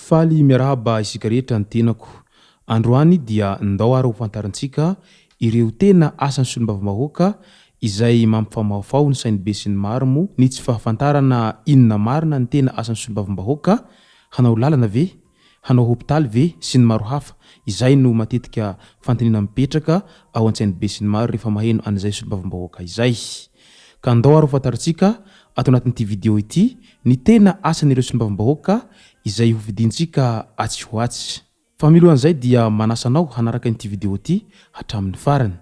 Faly miarahaba isika rehetra ny tenako. Androany dia ndao ary ho fantarintsika ireo tena asan'ny solombavambahoaka izay mampifamafao ny sainy be sy ny maro mo ny tsy fahafantarana inona marina ny tena asan'ny solombavambahoaka, hanao lalana ve, hanao hôpitaly ve sy ny maro hafa. Izay no matetika fantanina mipetraka ao an-tsainy be sy ny maro rehefa maheno an'izay solombavambahoaka izay. Ka ndao ary ho fantarintsika ato anatin'ity video ity ny tena asan'ireo solombavambahoaka izay hovidintsika atsy ho atsy. Fa milohan'izay dia manasanao hanaraka ity video ity hatramin'ny farany.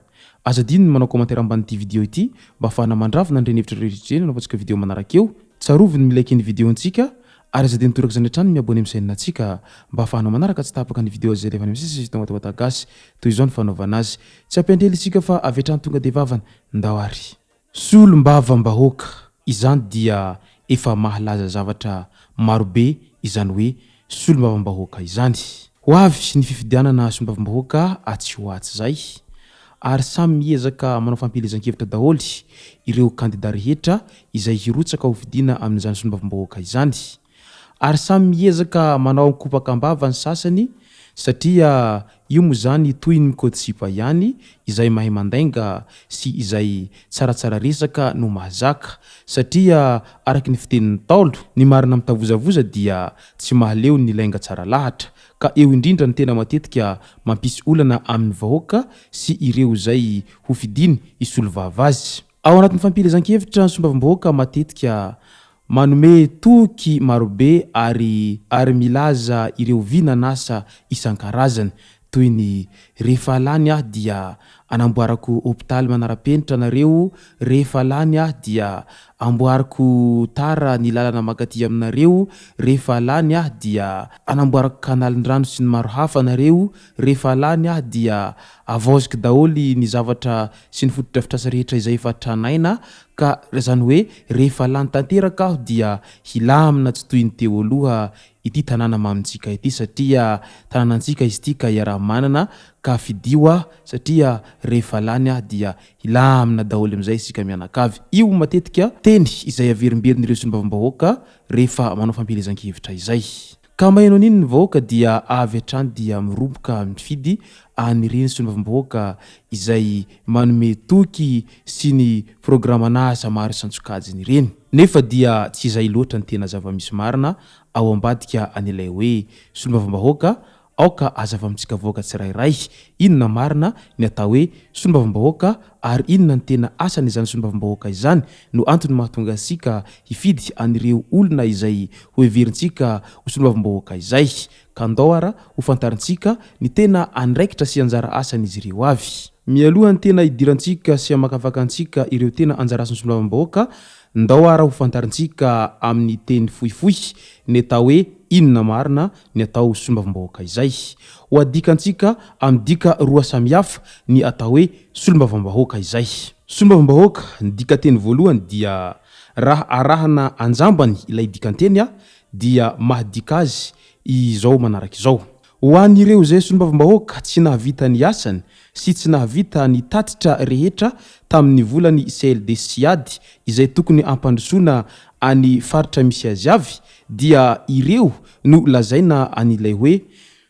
Aza dininy manao commentaire amban'ity video ity mba ahafahana mandravona ny renhevitra rehetra anaovantsika video manaraka eo. Tsaroviny milaiky ny videontsika ary aza dininy toraka izany hatrany miabone amin'ny chaîne-nantsika mba ahafahana manaraka tsy tapaka ny video izay rehefa misy tonga gasy toy izao ny fanaovana azy. Tsy ampendely isika fa avy hatrany tonga dia vavana ndao ary. Solombavambahoaka izany dia efa mahalaza zavatra marobe izany hoe solombavambahoaka izany. Ho avy ny fifidianana solombavambahoaka atsy ho atsy zay. Ary samy miezaka manao fampilezan-kevitra daholo ireo kandida rehetra izay hirotsaka ho vidiana amin'izany solombavambahoaka izany. Ary samy miezaka manao kopakambava ny sasany satria io moa zany toy ny mikôdisipa ihany izay mahay mandainga sy izay tsaratsara resaka no mahazaka satria araky ny fitenin'ny Taolo ny marina mitavozavoza dia tsy mahaleo ny lainga tsara lahatra ka eo indrindra ny tena matetika mampisy olana amin'ny vahoaka sy ireo zay ho fidiny isolo vavazy. Ao anatin'ny fampilezan-kevitra ny solombavambahoaka matetika manome toky marobe ary milaza ireo vinanasa isan-karazany toy ny rehefa lany dia anamboarako hôpitaly manara-penitra nareo, rehefa lany dia amboarako tara ny lalana makaty aminareo, rehefa lany dia anamboarako kanalindrano sy ny maro hafa nareo, rehefa lany dia avaoziko daholy ny zavatra sy ny fotodrafitrasa rehetra izay efa tranaina ka zany hoe rehefa lany tanteraka aho dia hilamina tsy toy ny teo aloha ity tanàna mamintsika ity satria tanànantsika izy ity ka iaraha-manana ka fidio satria rehefa lany dia hilamina daholo amin'izay isika mianakavy. Io matetika teny izay averimberin'ireo solombavambahoaka rehefa manao fampilezan-kevitra izay. Ka maheno an'iny ny vahoaka dia avy hatrany dia miroboka mifidy anireny solombavambahoaka izay manome toky sy ny programanasa maro isan-tsokajiny ireny. Nefa dia tsy izay loatra ny tena zava-misy marina ao ambadika an'ilay hoe solombavambahoaka aoka azava amintsika vahoaka tsirairay inona marina ny atao hoe solombavambahoaka ary inona ny tena asany izany solombavambahoaka izany no antony mahatonga asika hifidy anireo olona izay ho heverintsika ho solombavambahoaka izay. Ka ndao ara ho fantarintsika ny tena andraikitra sy anjara asany izy ireo avy. Mialohan'ny tena hidirantsika sy hamakavakantsika ireo tena anjara asan'ny solombavambahoaka, ndao ara ho fantarintsika amin'ny teny fohifohy ny atao hoe inona marina ny atao solombavambahoaka izay. Ho adikantsika amin'ny dika roa samihafa ny atao hoe solombavambahoaka izay. Solombavambahoaka ny dikanteny voalohany dia raha arahana anjambany ilay dikanteny dia mahadika azy izao manaraka izao. Ho an'ireo zay solombavambahoaka tsy nahavita ny asany sy tsy nahavita ny tatitra rehetra tamin'ny volany CLD Siady izay tokony ampandrosoana any faritra misy azy avy dia ireo no lazaina an'ilay hoe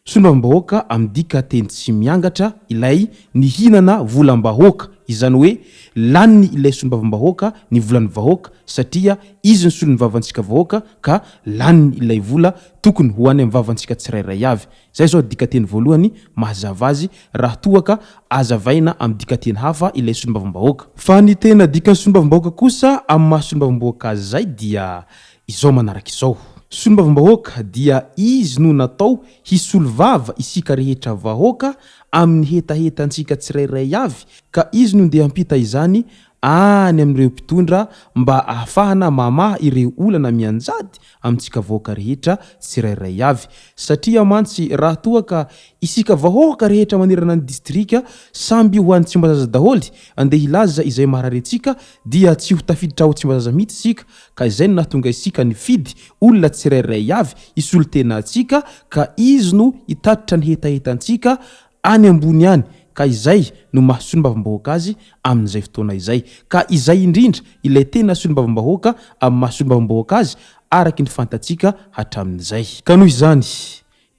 solombavambahoaka amin'ny dika teny tsy miangatra ilay nihinana volam-bahoaka. Izany hoe laniny ilay solombavambahoaka ny volan'ny vahoaka satria izy ny solon'ny vavantsika vahoaka ka laniny ilay vola tokony ho any amin'ny vavantsika tsirairay avy. Zay zao dika teny voalohany mahazava azy raha toaka azavaina amin'ny dika teny hafa ilay solombavambahoaka. Fa ny tena dikan'ny solombavambahoaka kosa amin'ny maha solombavambahoaka azy zay dia izao manaraka izao. Solombavambahoaka dia izy no natao hisolo vava isika rehetra vahoaka amin'ny hetahetantsika tsirairay avy ka izy no ndeha hampita izany any amin'ireo mpitondra mba ahafahana mamaha ireo olana mianjady amintsika vahoaka rehetra tsirairay avy satria mantsy raha toaka isika vahoaka rehetra manerana ny distrika samby ho an'ny Tsimbazaza daholy andeha hilaza izay mahararentsika dia tsy ho tafiditra ho Tsimbazaza mihitsy isika ka izay no nahatonga isika nifidy olona tsirairay avy isolo tena atsika ka izy no hitatitra ny hetahetantsika any ambony any ka izay no mahasolombavambahoaka azy amin'izay fotoana izay. Ka izay indrindra ilay tena solombavambahoaka amin'ny mahasolombavambahoaka azy araky ny fantatsika hatramin'izay. Ka noho izany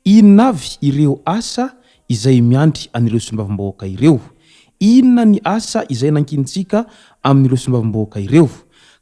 inona avy ireo asa izay miandry anireo solombavambahoaka ireo, inona ny asa izay nankinitsika amin'ireo solombavambahoaka ireo.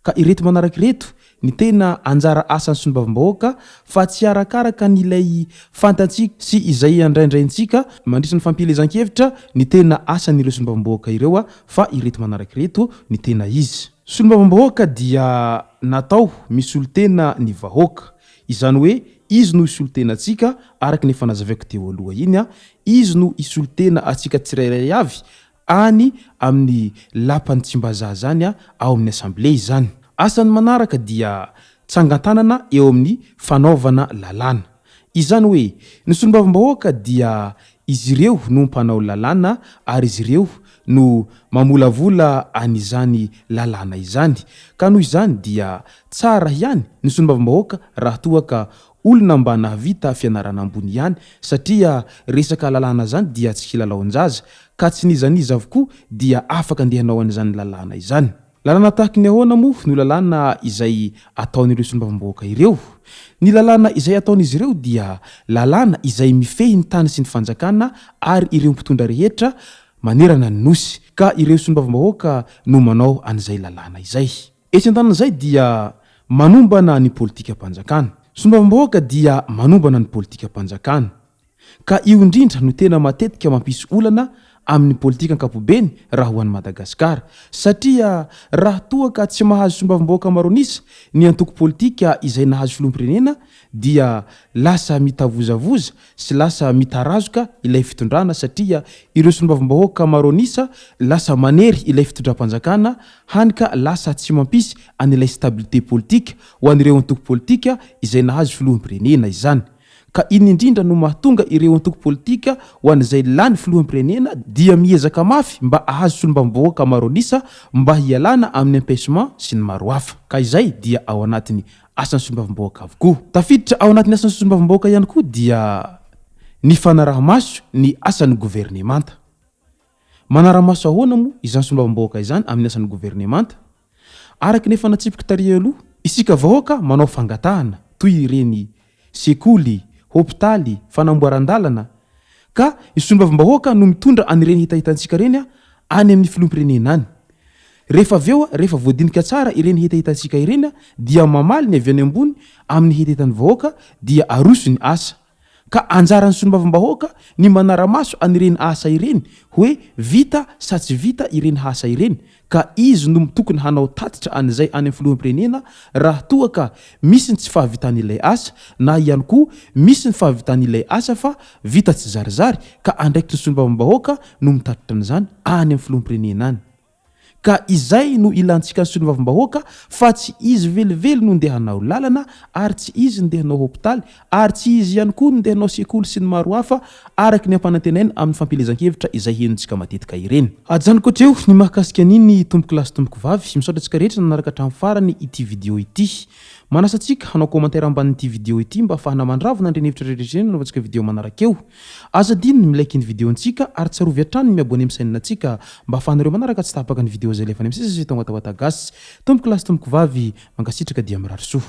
Ka ireto manaraka ireto ny tena anjara asan'ny solombavambahoaka fa tsy arakaraka n'ilay fantatsika sy izay andraindraintsika mandritra ny fampilezan-kevitra ny tena asan'ireo solombavambahoaka ireo fa ireto manaraka ireto ny tena izy. Solombavambahoaka dia natao misolotena ny vahoaka, izany hoe izy no isolotenantsika araka ny efa nazavaiko teo aloha iny izy no isolotena atsika tsirairay avy any amin'ny lapany Tsimbazaha zany ao amin'ny assemblée izany. Asany manaraka dia tsangantanana eo amin'ny fanaovana lalàna. Izany hoe ny solombavambahoaka dia izy ireo no mpanao lalàna ary izy ireo no mamolavola an'izany lalàna izany. Ka noho izany dia tsara ihany ny solombavambahoaka raha toa ka olona mba nahavita fianarana ambony ihany satria resaka lalàna zany dia tsy kilalaon-jaza ka tsy nizaniza avokoa dia afaka andehanao an'izany lalàna izany. Lalàna tahaka ny ahoana moa no lalàna izay ataon'ireo solombavambahoaka ireo. Ny lalàna izay ataon'izy ireo dia lalàna izay mifehy ny tany sy ny fanjakana ary ireo mpitondra rehetra manerana ny nosy, ka ireo solombavambahoaka no manao an'izay lalàna izay. Etsy an-tanan'izay dia manombana ny politika-mpanjakana. Solombavambahoaka dia manombana ny politika-mpanjakana, ka io indrindra no tena matetika mampisy olana amin'ny politika ankapobeny raha ho an'i Madagasikara satria raha toa ka tsy mahazo solombavambahoaka maronisa ny antoko politika izay nahazo filoham-pirenena dia lasa mitavozavoza sy lasa mitarazoka ilay fitondrana satria ireo solombavambahoaka maronisa lasa manery ilay fitondram-panjakana hany ka lasa tsy mampisy an'ilay stabilité politika ho an'ireo antoko politika izay nahazo filoham-pirenena izany. Ka iny indrindra no mahatonga ireo antoko politika ho an'izay lany filoham-pirenena dia miezaka mafy mba ahazo solombavambahoaka maronisa mba hialana amin'ny empêchement sy ny maro hafa. Ka izay dia ao anatin'ny asan'ny solombavambahoaka avokoa. Tafiditra ao anatin'ny asan'ny solombavambahoaka ihany koa dia ny fanaraha-maso ny asan'ny gouvernemanta. Manara-maso ahoana moa izany solombavambahoaka izany amin'ny asan'ny gouvernemanta? Araka ny efa natsipika tarihy aloha, isika vahoaka manao fangatahana toy ireny sekoly, hôpitaly, fanamboaran-dalana, ka ny solombavambahoaka no mitondra anireny hitahitantsika reny any amin'ny filoham-pirenena any. Rehefa aveo rehefa voadinika tsara ireny hitahitantsika ireny dia mamaly ny avy any ambony amin'ny hitahitan'ny vahoaka dia aroso ny asa. Ka anjaran'ny solombavambahoaka ny manara-maso anireny asa ireny hoe vita sa tsy vita ireny asa ireny, ka izy no tokony hanao tatitra an'izay any amin'ny filoham-pirenena raha toa ka misy ny tsy fahavitan'ilay asa na ihany koa misy ny fahavitan'ilay asa fa vita tsy zarizary, ka andraikitry ny solombavambahoaka no mitatitra an'izany any amin'ny filoham-pirenena any. Ka izay no ilantsika ny solombavambahoaka fa tsy izy velively no ndeha hanao lalana ary tsy izy ndeha hanao hôpitaly ary tsy izy ihany koa ndeha hanao sekoly sy ny maro hafa araka ny ampanantenaina amin'ny fampilezan-kevitra izay henontsika matetika ireny. Ajanoko hatreo ny mahakasika an'iny tomboko lasy tomboko vavy, misaotra antsika rehetra nanaraka hatramin'ny farany ity video ity. Manasa antsika hanao commentaire ambanin'ity video ity mba ahafahana mandravona andreny hevitra rehetra nanaovantsika video manaraka eo. Aza dininy milike ny video antsika ary tsarovy hatrany ny miabone amin'ny chaîne antsika mba ahafahanareo manaraka tsy tapaka ny video zay lefa any amin'ny sisy tao agnaty gasy. Tomboko lasy tomboko vavy, mankasitraka dia mirary soa.